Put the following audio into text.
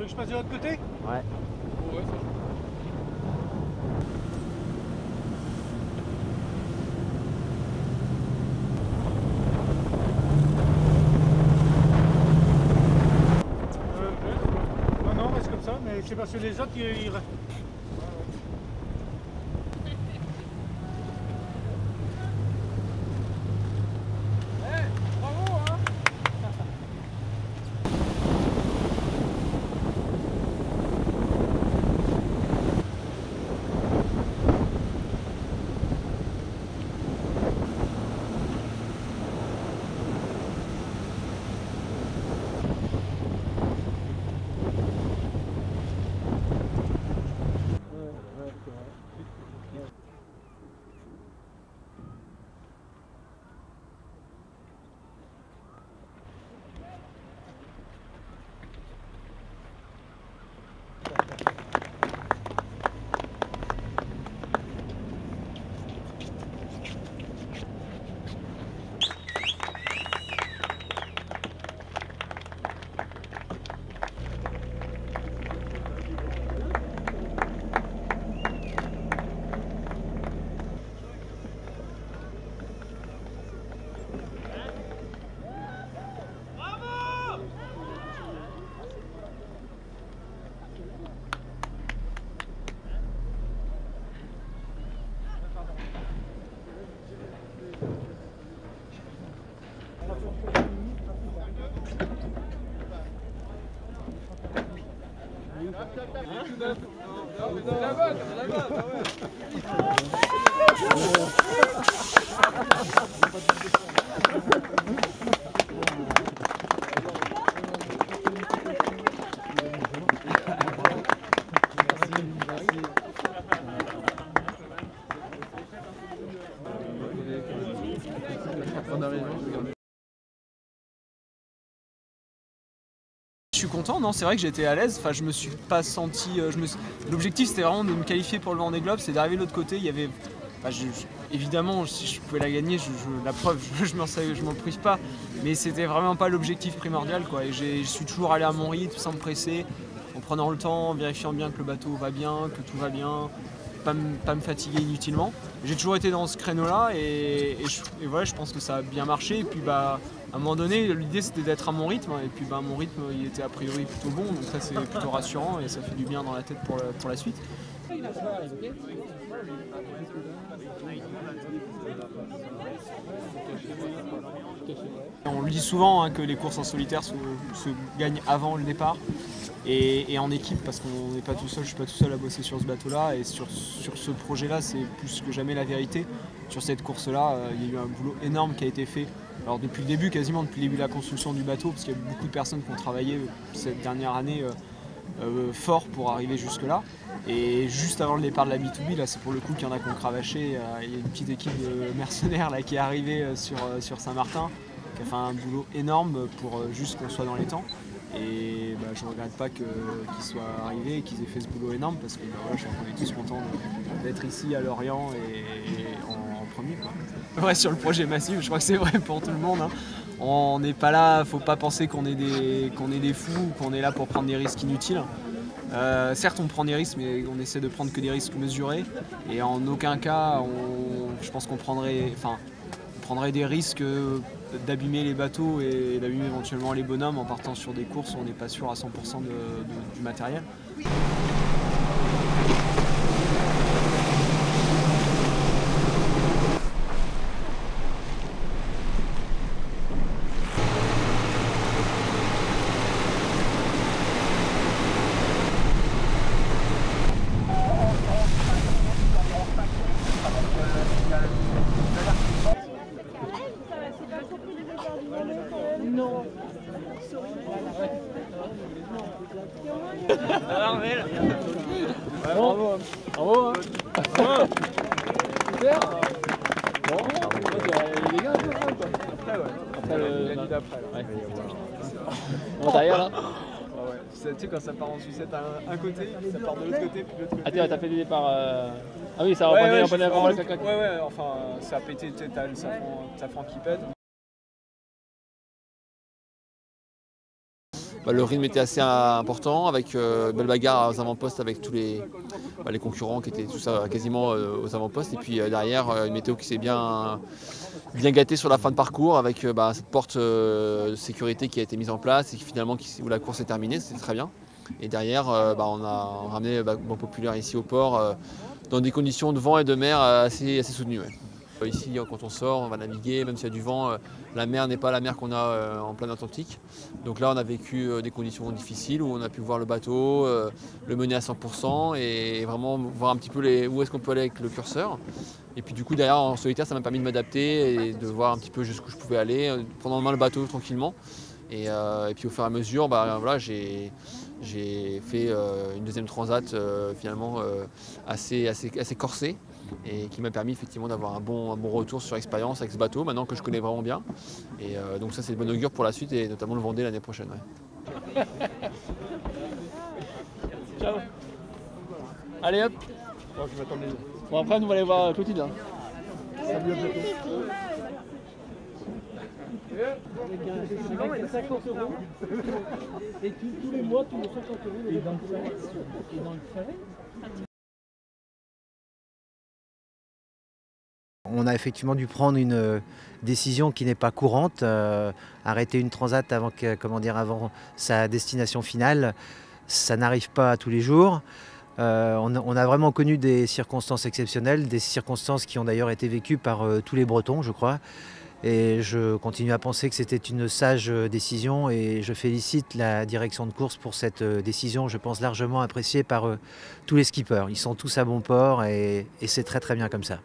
veux que je passe de l'autre côté? Ouais. Oh, ouais, ça joue. Non, reste comme ça, mais c'est parce que les autres, ils... C'est la bonne, Je suis content, non, c'est vrai que j'étais à l'aise, enfin je me suis pas senti... L'objectif c'était vraiment de me qualifier pour le Vendée Globe, c'est d'arriver de l'autre côté, il y avait... évidemment, si je pouvais la gagner, la preuve, je m'en prive pas, mais c'était vraiment pas l'objectif primordial, quoi. Et je suis toujours allé à mon rythme, sans me presser, en prenant le temps, en vérifiant bien que le bateau va bien, que tout va bien, pas me fatiguer inutilement. J'ai toujours été dans ce créneau-là et voilà, je pense que ça a bien marché. Et puis à un moment donné, l'idée c'était d'être à mon rythme, et puis mon rythme il était a priori plutôt bon, donc ça c'est plutôt rassurant et ça fait du bien dans la tête pour la suite. On le dit souvent que les courses en solitaire se gagnent avant le départ et en équipe, parce qu'on n'est pas tout seul, je suis pas tout seul à bosser sur ce bateau-là, et sur ce projet-là c'est plus que jamais la vérité. Sur cette course-là, il y a eu un boulot énorme qui a été fait. Alors depuis le début, quasiment depuis le début de la construction du bateau, parce qu'il y a beaucoup de personnes qui ont travaillé cette dernière année fort pour arriver jusque là. Et juste avant le départ de la B2B, là c'est pour le coup qu'il y en a qui ont cravaché. Il y a une petite équipe de mercenaires là, qui est arrivée sur Saint-Martin, qui a fait un boulot énorme pour juste qu'on soit dans les temps. Et je ne regrette pas qu'ils soient arrivés et qu'ils aient fait ce boulot énorme, parce que voilà, je crois qu'on est tous contents d'être ici à Lorient et en premier, quoi. Ouais, sur le projet massif, je crois que c'est vrai pour tout le monde, hein. On n'est pas là, faut pas penser qu'on est des fous ou qu'on est là pour prendre des risques inutiles. Certes on prend des risques, mais on essaie de prendre que des risques mesurés, et en aucun cas je pense qu'on prendrait des risques d'abîmer les bateaux et d'abîmer éventuellement les bonhommes en partant sur des courses où on n'est pas sûr à 100% du matériel. Non. Bravo. Bravo. Super. Bon, les gars, un peu quoi. Après, ouais. Après l'année d'après. Ouais. Bon, derrière là. Tu sais, quand ça part en sucette à un côté, ça part de l'autre côté, puis de l'autre côté. Ah, t'as fait des départs. Ah oui, ça a reponné avant le caca. Ouais, enfin, ça a pété, tu sais, t'as le safran qui pète. le rythme était assez important, avec belle bagarre aux avant-postes avec tous les concurrents qui étaient tout ça quasiment aux avant-postes. Et puis derrière, une météo qui s'est bien gâtée sur la fin de parcours avec cette porte de sécurité qui a été mise en place et finalement où la course est terminée, c'était très bien. Et derrière, on a ramené Banque Populaire ici au port dans des conditions de vent et de mer assez soutenues. Ouais. Ici, quand on sort, on va naviguer, même s'il y a du vent, la mer n'est pas la mer qu'on a en plein Atlantique. Donc là, on a vécu des conditions difficiles où on a pu voir le bateau, le mener à 100% et vraiment voir un petit peu où est-ce qu'on peut aller avec le curseur. Et puis du coup, derrière, en solitaire, ça m'a permis de m'adapter et de voir un petit peu jusqu'où je pouvais aller, prendre en main le bateau tranquillement. Et puis au fur et à mesure, voilà, j'ai fait une deuxième transat finalement assez corsée et qui m'a permis effectivement d'avoir un bon retour sur expérience avec ce bateau, maintenant que je connais vraiment bien. Et donc ça c'est de bon augure pour la suite et notamment le Vendée l'année prochaine. Ouais. Ciao. Allez hop. Bon après nous on va aller voir Clotilde. Hein. Avec 50 € et tous les mois tu mets 50 € et dans le frais. On a effectivement dû prendre une décision qui n'est pas courante, arrêter une transat avant sa destination finale, ça n'arrive pas tous les jours. On a vraiment connu des circonstances exceptionnelles, des circonstances qui ont d'ailleurs été vécues par tous les Bretons, je crois. Et je continue à penser que c'était une sage décision et je félicite la direction de course pour cette décision, je pense largement appréciée par tous les skippers. Ils sont tous à bon port et c'est très très bien comme ça.